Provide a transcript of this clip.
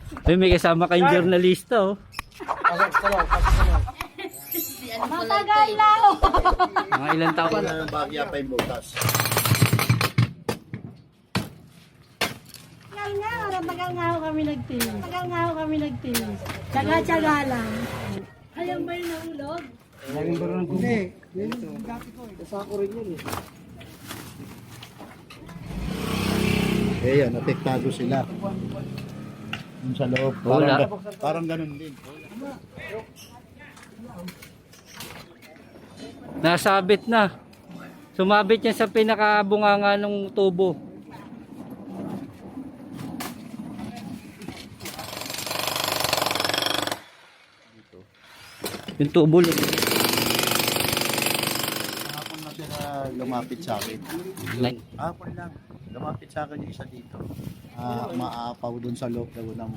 Uy, may kasama kayong journalista oh. Matagal na ako. Mga ilang taon. Wala ng bagya pa yung butas. Tagal nga, tagal nga ako kami nagtinis. Tagal nga ako kami nagtinis. Tsaga-tsaga lang. Ayaw ba yung nahulog? Eh yan, apektado sila. Yung sa loob. Wala. Parang ganun din. Nasabit na. Sumabit yan sa pinakabunganga ng tubo. Yung tubo lang. Hapon na sila lumapit sa akin. Like, Hapon lang. Lumapit sa akin yung isa dito. Maapaw dun sa loob daw ng